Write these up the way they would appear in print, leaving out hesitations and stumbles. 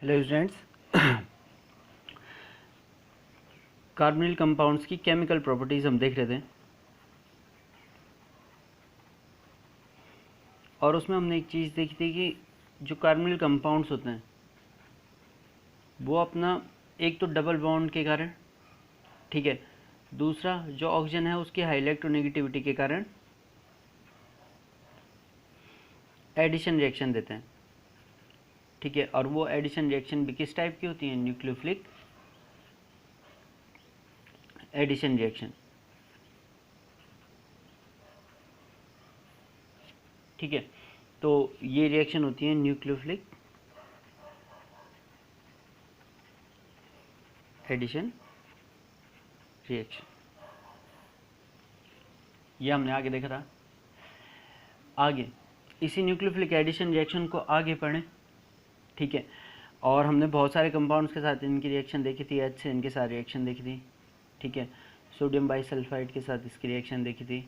Hello students, carbonyl compounds की chemical properties हम देख रहे थे और उसमें हमने एक चीज़ देखी थी कि जो कार्बोनिल कंपाउंड्स होते हैं वो अपना एक तो डबल बॉन्ड के कारण, ठीक है, दूसरा जो ऑक्सीजन है उसकी हाई इलेक्ट्रोनेगेटिविटी के कारण एडिशन रिएक्शन देते हैं, ठीक है। और वो एडिशन रिएक्शन भी किस टाइप की होती है? न्यूक्लियोफिलिक एडिशन रिएक्शन, ठीक है। तो ये रिएक्शन होती है न्यूक्लियोफिलिक एडिशन रिएक्शन। ये हमने आगे देखा था। आगे इसी न्यूक्लियोफिलिक एडिशन रिएक्शन को आगे पढ़ें, ठीक है। और हमने बहुत सारे कंपाउंड्स के साथ इनकी रिएक्शन देखी थी, एच से इनके साथ रिएक्शन देखी थी, ठीक है। सोडियम बाइसल्फाइड के साथ इसकी रिएक्शन देखी थी,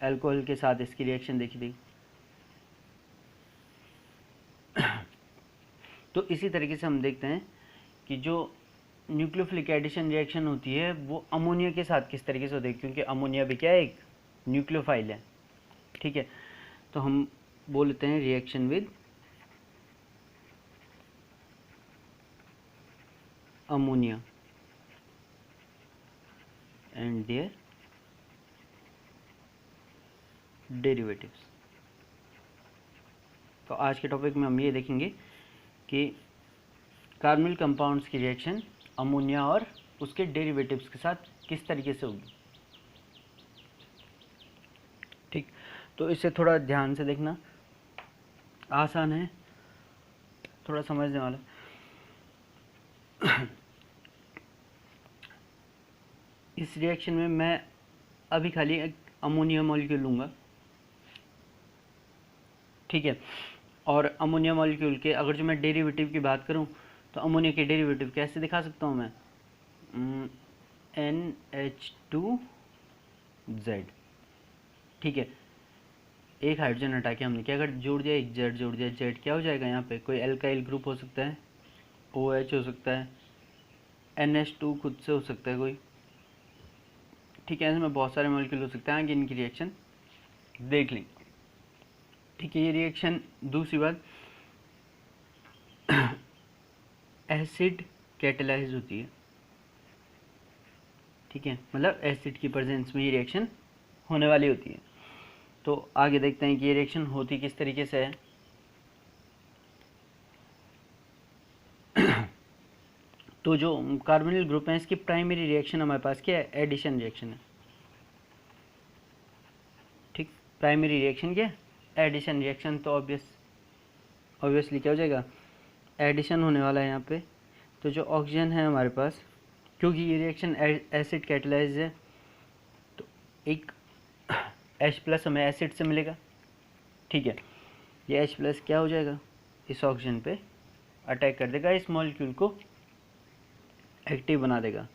अल्कोहल के साथ इसकी रिएक्शन देखी थी। तो इसी तरीके से हम देखते हैं कि जो न्यूक्लियोफिलिक एडिशन रिएक्शन होती है वो अमोनिया के साथ किस तरीके से होती है, क्योंकि अमोनिया भी क्या है, एक न्यूक्लियोफाइल है, ठीक है। तो हम बोलते हैं reaction with ammonia and their derivatives. तो आज के टॉपिक में हम ये देखेंगे कि कार्बोनिल कंपाउंड्स की रिएक्शन अमोनिया और उसके डेरिवेटिव्स के साथ किस तरीके से होगी, ठीक। तो इसे थोड़ा ध्यान से देखना, आसान है, थोड़ा समझने वाला। इस रिएक्शन में मैं अभी खाली एक अमोनिया मॉलिक्यूल लूँगा, ठीक है। और अमोनिया मॉलिक्यूल के अगर जो मैं डेरिवेटिव की बात करूं तो अमोनिया के डेरिवेटिव कैसे दिखा सकता हूं मैं? NH2Z, ठीक है। एक हाइड्रोजन हटा के हमने क्या कर जोड़ दिया, एक जेड जोड़ दिया। जेड क्या हो जाएगा? यहाँ पे कोई एल्काइल ग्रुप हो सकता है, OH हो सकता है, NH2 खुद से हो सकता है कोई, ठीक है। इसमें बहुत सारे मॉलिक्यूल हो सकते हैं, आगे इनकी रिएक्शन देख लेंगे, ठीक है। ये रिएक्शन, दूसरी बात, एसिड कैटेलाइज होती है, ठीक है। मतलब एसिड की प्रेजेंस में ये रिएक्शन होने वाली होती है। तो आगे देखते हैं कि ये रिएक्शन होती किस तरीके से है। तो जो कार्बोनिल ग्रुप है इसकी प्राइमरी रिएक्शन हमारे पास क्या है? एडिशन रिएक्शन है, ठीक। प्राइमरी रिएक्शन क्या है? Addition reaction. तो ऑब्वियसली क्या हो जाएगा? एडिशन होने वाला है यहाँ पे। तो जो ऑक्सीजन है हमारे पास, क्योंकि ये रिएक्शन एसिड कैटेलाइज है, तो एक H+ हमें एसिड से मिलेगा, ठीक है। ये H+ क्या हो जाएगा? इस ऑक्सीजन पे अटैक कर देगा, इस मॉलिक्यूल को एक्टिव बना देगा।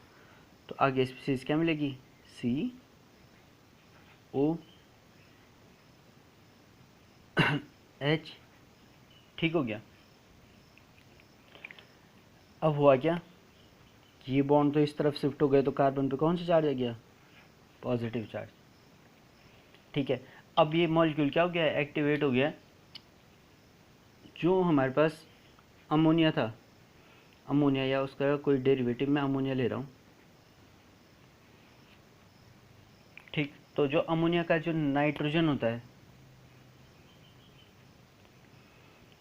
तो आगे स्पीसीज क्या मिलेगी? COH, ठीक हो गया। अब हुआ क्या, ये बॉन्ड तो इस तरफ शिफ्ट हो गए, तो कार्बन पे कौन सा चार्ज आ गया? पॉजिटिव चार्ज, ठीक है। अब ये मॉलिक्यूल क्या हो गया? एक्टिवेट हो गया। जो हमारे पास अमोनिया था, अमोनिया या उसका कोई डेरिवेटिव, मैं अमोनिया ले रहा हूँ, ठीक। तो जो अमोनिया का जो नाइट्रोजन होता है,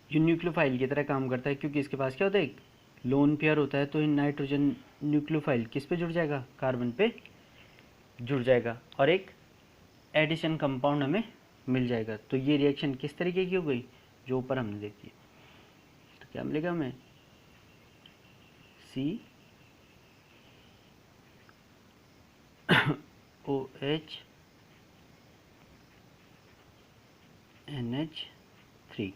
जो न्यूक्लियोफाइल की तरह काम करता है, क्योंकि इसके पास क्या होता है? एक लोन पेयर होता है। तो नाइट्रोजन न्यूक्लियोफाइल किस पे जुड़ जाएगा? कार्बन पे जुड़ जाएगा और एक एडिशन कंपाउंड हमें मिल जाएगा। तो ये रिएक्शन किस तरीके की हो गई जो ऊपर हमने देखी है। तो क्या मिलेगा हमें? COH NH3,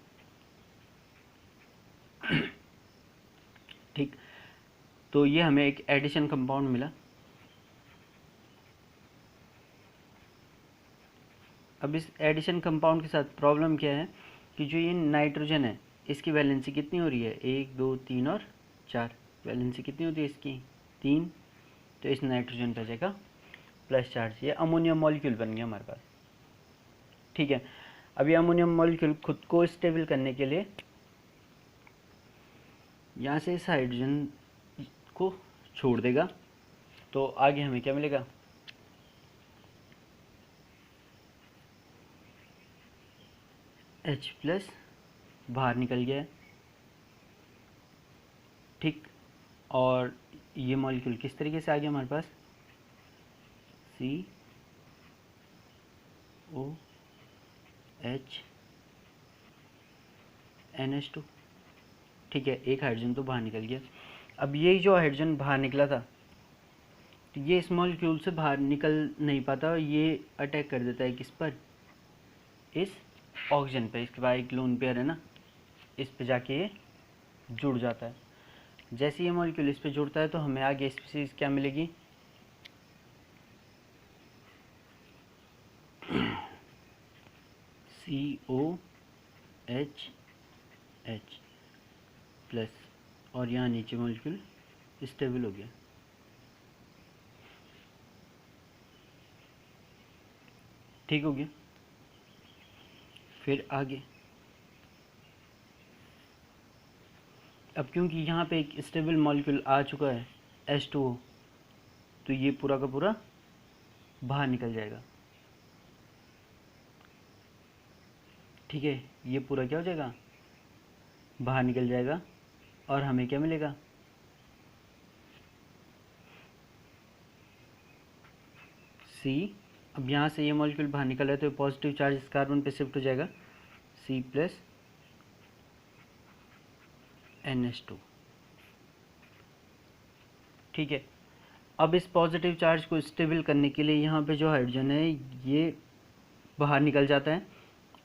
ठीक। तो ये हमें एक एडिशन कंपाउंड मिला। अब इस एडिशन कंपाउंड के साथ प्रॉब्लम क्या है कि जो ये नाइट्रोजन है इसकी वैलेंसी कितनी हो रही है, 1 2 3 और 4, वैलेंसी कितनी होती है इसकी 3, तो इस नाइट्रोजन पे जाएगा प्लस चार्ज। ये अमोनियम मॉलिक्यूल बन गया हमारे पास। ठीक है, अब ये अमोनियम मॉलिक्यूल खुद को स्टेबल करने के लिए यहाँ से इस हाइड्रोजन को छोड़ देगा, तो आगे हमें क्या मिलेगा, H+ बाहर निकल गया है। ठीक, और ये मॉलिक्यूल किस तरीके से आ गया हमारे पास, COH NH2। ठीक है, एक हाइड्रोजन तो बाहर निकल गया। अब ये जो हाइड्रोजन बाहर निकला था, तो ये इस मॉलिक्यूल से बाहर निकल नहीं पाता, ये अटैक कर देता है किस पर, इस ऑक्सीजन पे। इसके बाद एक लोन पेयर है ना, इस पे जाके ये जुड़ जाता है। जैसे ये मॉलिक्यूल इस पे जुड़ता है तो हमें आगे स्पीसीज क्या मिलेगी, COH H+, और यहाँ नीचे मॉलिक्यूल स्टेबल हो गया। ठीक हो गया। फिर आगे, अब क्योंकि यहाँ पे एक स्टेबल मॉलिक्यूल आ चुका है H2O, तो ये पूरा का पूरा बाहर निकल जाएगा। ठीक है, ये पूरा क्या हो जाएगा, बाहर निकल जाएगा, और हमें क्या मिलेगा, C। अब यहाँ से ये मॉलिक्यूल बाहर निकल रहा है तो पॉजिटिव चार्ज इस कार्बन पे शिफ्ट हो जाएगा, C+ NH2। ठीक है, अब इस पॉजिटिव चार्ज को स्टेबल करने के लिए यहाँ पे जो हाइड्रोजन है ये बाहर निकल जाता है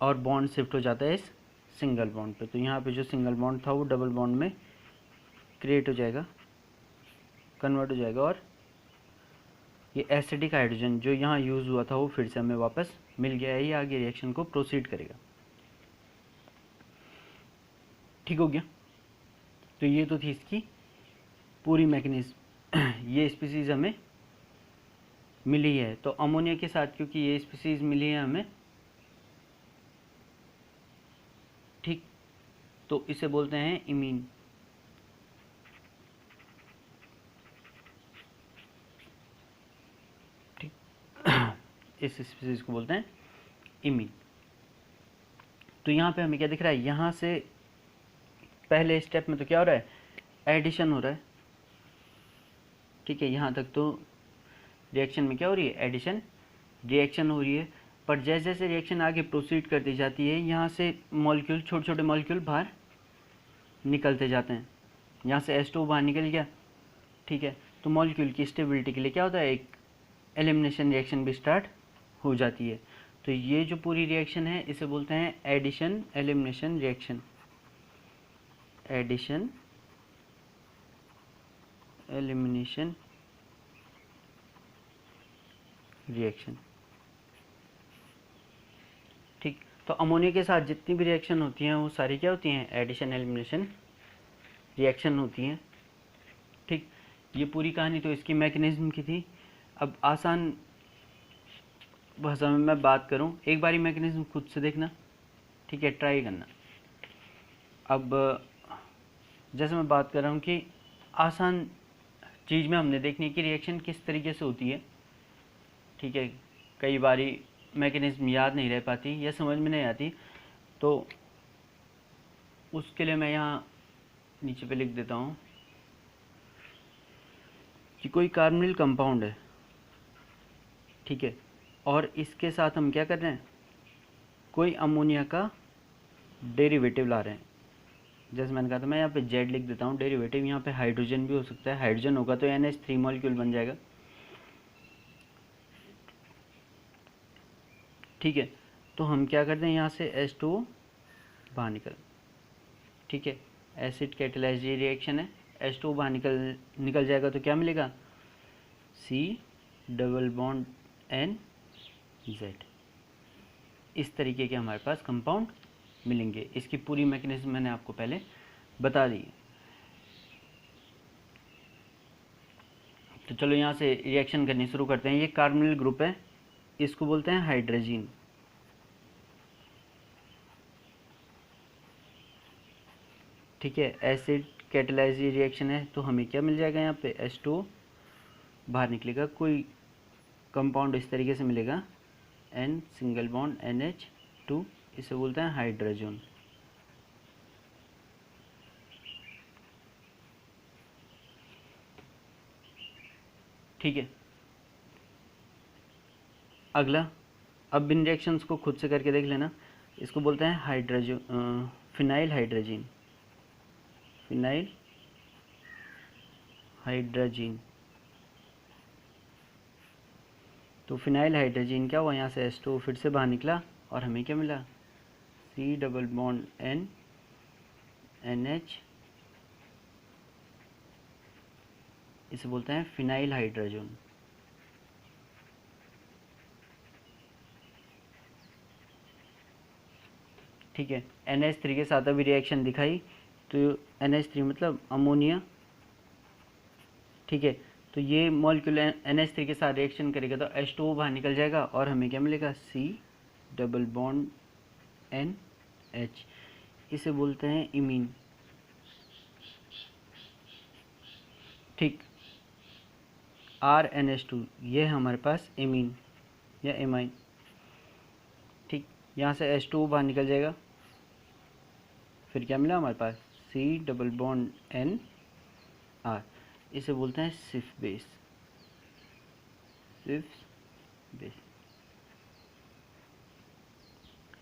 और बॉन्ड शिफ्ट हो जाता है इस सिंगल बॉन्ड पे। तो यहाँ पे जो सिंगल बॉन्ड था वो डबल बॉन्ड में क्रिएट हो जाएगा, कन्वर्ट हो जाएगा, और ये एसिडिक हाइड्रोजन जो यहाँ यूज़ हुआ था वो फिर से हमें वापस मिल गया है। ये आगे रिएक्शन को प्रोसीड करेगा। ठीक हो गया। तो ये तो थी इसकी पूरी मैकेनिज्म। ये स्पीसीज़ हमें मिली है, तो अमोनिया के साथ क्योंकि ये स्पीसीज़ मिली है हमें, ठीक, तो इसे बोलते हैं इमीन। ठीक, इस स्पीसीज़ को बोलते हैं इमीन। तो यहाँ पे हमें क्या दिख रहा है, यहाँ से पहले स्टेप में तो क्या हो रहा है, एडिशन हो रहा है। ठीक है, यहाँ तक तो रिएक्शन में क्या हो रही है, एडिशन रिएक्शन हो रही है। पर जैसे जैसे रिएक्शन आगे प्रोसीड करती जाती है, यहाँ से मॉलिक्यूल, छोटे छोटे मॉलिक्यूल बाहर निकलते जाते हैं। यहाँ से H2 बाहर निकल गया। ठीक है, तो मॉलिक्यूल की स्टेबिलिटी के लिए क्या होता है, एक एलिमिनेशन रिएक्शन भी स्टार्ट हो जाती है। तो ये जो पूरी रिएक्शन है इसे बोलते हैं addition elimination reaction. Addition elimination reaction. ठीक, तो अमोनिया के साथ जितनी भी रिएक्शन होती हैं वो सारी क्या होती हैं, एडिशन एलिमिनेशन रिएक्शन होती हैं। ठीक, ये पूरी कहानी तो इसकी मैकेनिज्म की थी। अब आसान भाषा में मैं बात करूं, एक बारी मैकेनिज्म खुद से देखना, ठीक है, ट्राई करना। अब जैसे मैं बात कर रहा हूं कि आसान चीज़ में हमने देखनी है कि रिएक्शन किस तरीके से होती है। ठीक है, कई बारी मैकेनिज्म याद नहीं रह पाती या समझ में नहीं आती, तो उसके लिए मैं यहाँ नीचे पे लिख देता हूँ कि कोई कार्बोनिल कंपाउंड है, ठीक है, और इसके साथ हम क्या कर रहे हैं, कोई अमोनिया का डेरिवेटिव ला रहे हैं। जैसे मैंने कहा था, मैं यहाँ पे जेड लिख देता हूँ, डेरिवेटिव। यहाँ पे हाइड्रोजन भी हो सकता है, हाइड्रोजन होगा तो NH3 मॉलिक्यूल बन जाएगा। ठीक है, तो हम क्या करते हैं, यहाँ से H2O बाहर निकल, ठीक है, एसिड कैटालाइज रिएक्शन है, H2O बाहर निकल जाएगा तो क्या मिलेगा, C+N Z। इस तरीके के हमारे पास कंपाउंड मिलेंगे। इसकी पूरी मैकेनिज्म मैंने आपको पहले बता दी। तो चलो यहाँ से रिएक्शन करनी शुरू करते हैं। ये कार्बोनिल ग्रुप है, इसको बोलते हैं हाइड्रोजन। ठीक है, एसिड कैटालाइज रिएक्शन है, तो हमें क्या मिल जाएगा यहाँ पे H2O बाहर निकलेगा, कोई कंपाउंड इस तरीके से मिलेगा, N सिंगल बॉन्ड NH2, इसे बोलते हैं हाइड्रोजन। ठीक है, अगला, अब इन रिएक्शंस को खुद से करके देख लेना। इसको बोलते हैं hydrogen, phenyl hydrogen, phenyl hydrogen. तो फिनाइल हाइड्रोजन क्या हुआ, यहाँ से H2O फिर से बाहर निकला और हमें क्या मिला, C double bond N NH, इसे बोलते हैं फिनाइल हाइड्रोजन। ठीक है, NH3 के साथ अभी रिएक्शन दिखाई, तो NH3 मतलब अमोनिया। ठीक है, तो ये मॉलिक्यूल NH3 के साथ रिएक्शन करेगा तो H2O बाहर निकल जाएगा और हमें क्या मिलेगा, C डबल बॉन्ड NH, इसे बोलते हैं इमीन। ठीक, RNH2 ये है हमारे पास इमीन या एमाइन। ठीक, यहाँ से H2O बाहर निकल जाएगा, फिर क्या मिला हमारे पास, C डबल बॉन्ड NR, इसे बोलते हैं सिफ बेस, सिफ बेस।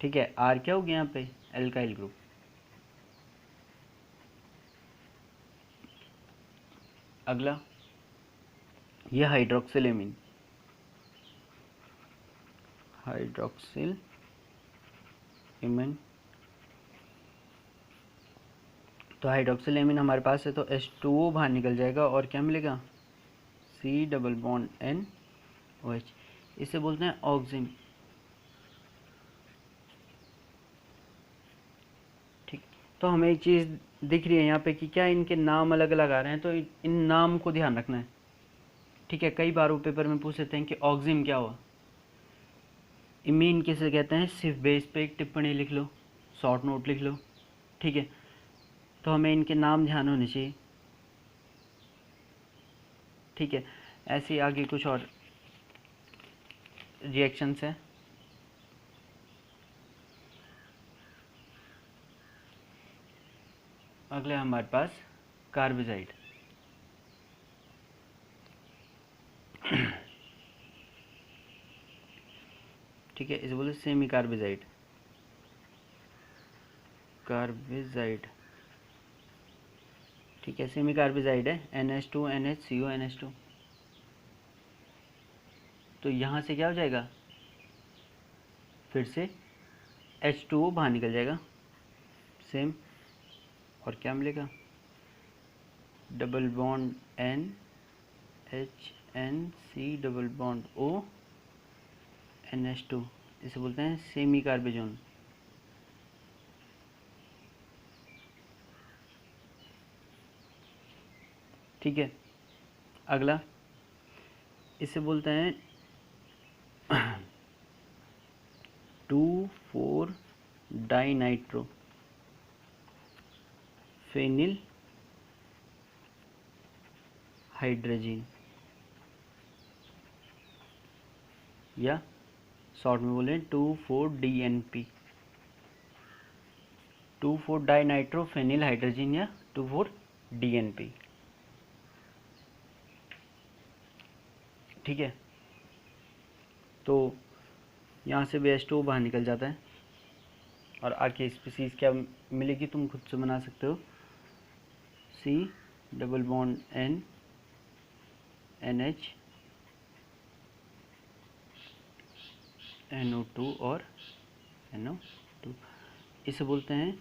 ठीक है, R क्या हो गया यहाँ पे, एल्काइल ग्रुप। अगला, ये हाइड्रोक्सिल एमीन, हाइड्रोक्सिल एमीन। तो हाइड्रोक्सिल एमीन हमारे पास है, तो H2O बाहर निकल जाएगा और क्या मिलेगा, C डबल बॉन्ड NOH, इसे बोलते हैं ऑक्सिन। ठीक, तो हमें एक चीज़ दिख रही है यहाँ पे कि क्या इनके नाम अलग अलग आ रहे हैं, तो इन नाम को ध्यान रखना है। ठीक है, कई बार वो पेपर में पूछ लेते हैं कि ऑक्सिन क्या हुआ, इमीन किसे कहते हैं, सिर्फ बेस पे एक टिप्पणी लिख लो, शॉर्ट नोट लिख लो। ठीक है, तो हमें इनके नाम ध्यान होने चाहिए। ठीक है, ऐसे ही आगे कुछ और रिएक्शंस हैं। अगले हमारे पास कार्बोजाइड। ठीक है, इसे बोले सेमी कार्बोजाइड, कार्बोजाइड। ठीक है, सेमी कार्बोजाइड है, NH2 NHCO NH2। तो यहाँ से क्या हो जाएगा, फिर से H2O बाहर निकल जाएगा, सेम, और क्या मिलेगा, double bond NHNC double bond O NH2, इसे बोलते हैं सेमी कार्बोजोन। ठीक है, अगला, इसे बोलते हैं 2,4 डाइनाइट्रो फेनिल हाइड्रोजन, या शॉर्ट में बोले 2,4-DNP, 2,4 डाइनाइट्रो फेनिल हाइड्रोजन या 2,4-DNP। ठीक है, तो यहाँ से भी H2O बाहर निकल जाता है और आगे स्पीसीज क्या मिलेगी तुम खुद से बना सकते हो, C double bond N NH NO2 और NO2, इसे बोलते हैं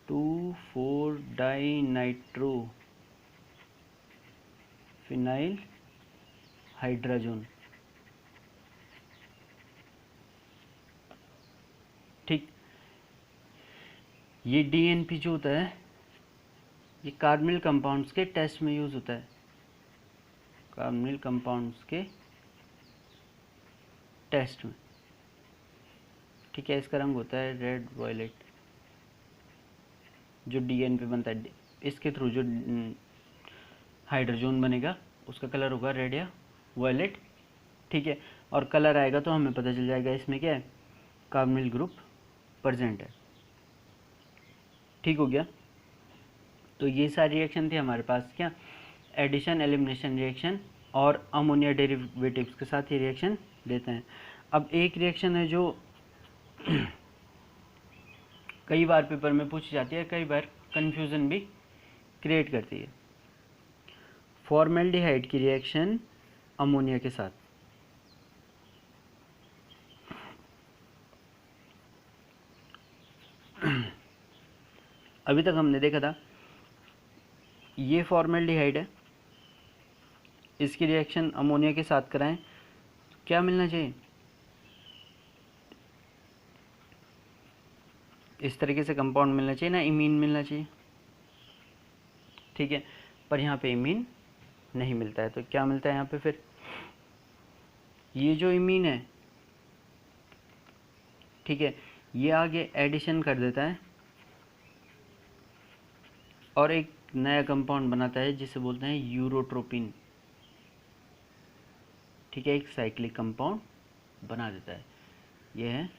2,4 डाइनाइट्रो फिनाइल हाइड्रोजन। ठीक, ये डीएनपी जो होता है ये कार्बनिल कंपाउंड्स के टेस्ट में यूज़ होता है, कार्बनिल कंपाउंड्स के टेस्ट में। ठीक है, इसका रंग होता है रेड वायलेट, जो डीएनपी बनता है इसके थ्रू जो हाइड्रोजन बनेगा उसका कलर होगा रेड या वायलेट। ठीक है, और कलर आएगा तो हमें पता चल जाएगा इसमें क्या है, कार्बनिल ग्रुप प्रेजेंट है। ठीक हो गया। तो ये सारी रिएक्शन थी हमारे पास, क्या एडिशन, एलिमिनेशन रिएक्शन और अमोनिया डेरिवेटिव्स के साथ ये रिएक्शन देते हैं। अब एक रिएक्शन है जो कई बार पेपर में पूछी जाती है, कई बार कंफ्यूजन भी क्रिएट करती है, फॉर्मेल्डिहाइड की रिएक्शन अमोनिया के साथ। अभी तक हमने देखा था ये फॉर्मेल्डिहाइड है, इसकी रिएक्शन अमोनिया के साथ कराएं क्या मिलना चाहिए, इस तरीके से कंपाउंड मिलना चाहिए ना, इमीन मिलना चाहिए। ठीक है, पर यहाँ पे इमीन नहीं मिलता है, तो क्या मिलता है यहाँ पे फिर, ये जो इमीन है, ठीक है, ये आगे एडिशन कर देता है और एक नया कंपाउंड बनाता है जिसे बोलते हैं यूरोट्रोपिन। ठीक है, एक साइक्लिक कंपाउंड बना देता है, यह है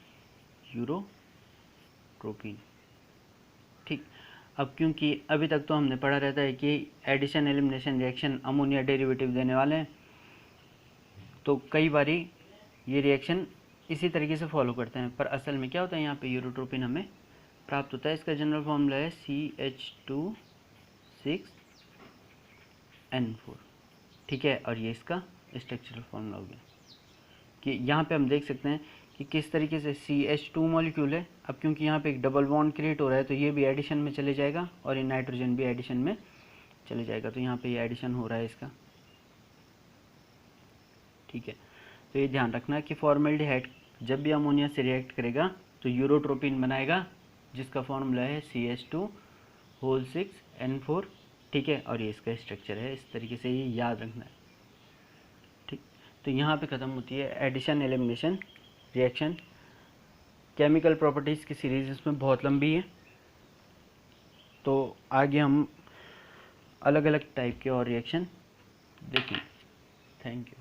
यूरोट्रोपिन। ठीक, अब क्योंकि अभी तक तो हमने पढ़ा रहता है कि addition elimination reaction ammonia derivative देने वाले हैं, तो कई बारी ये रिएक्शन इसी तरीके से फॉलो करते हैं, पर असल में क्या होता है, यहाँ पे यूरोट्रोपिन हमें प्राप्त होता है। इसका जनरल फॉर्मूला है CH2CN4। ठीक है, और ये इसका स्ट्रक्चरल फॉर्मूला हो गया कि यहाँ पे हम देख सकते हैं कि किस तरीके से CH2 मॉलिक्यूल है। अब क्योंकि यहाँ पे एक डबल बॉन्ड क्रिएट हो रहा है तो ये भी एडिशन में चले जाएगा और ये नाइट्रोजन भी एडिशन में चले जाएगा, तो यहाँ पे ये एडिशन हो रहा है इसका। ठीक है, तो ये ध्यान रखना कि फॉर्मेल्डिहाइड जब भी अमोनिया से रिएक्ट करेगा तो यूरोट्रोपिन बनाएगा जिसका फॉर्मूला है CH2(6N4)। ठीक है, और ये इसका स्ट्रक्चर है, इस तरीके से ये याद रखना है। ठीक, तो यहाँ पे ख़त्म होती है addition elimination reaction. Chemical properties की सीरीज़ इसमें बहुत लंबी है, तो आगे हम अलग अलग टाइप के और रिएक्शन देखेंगे। Thank you.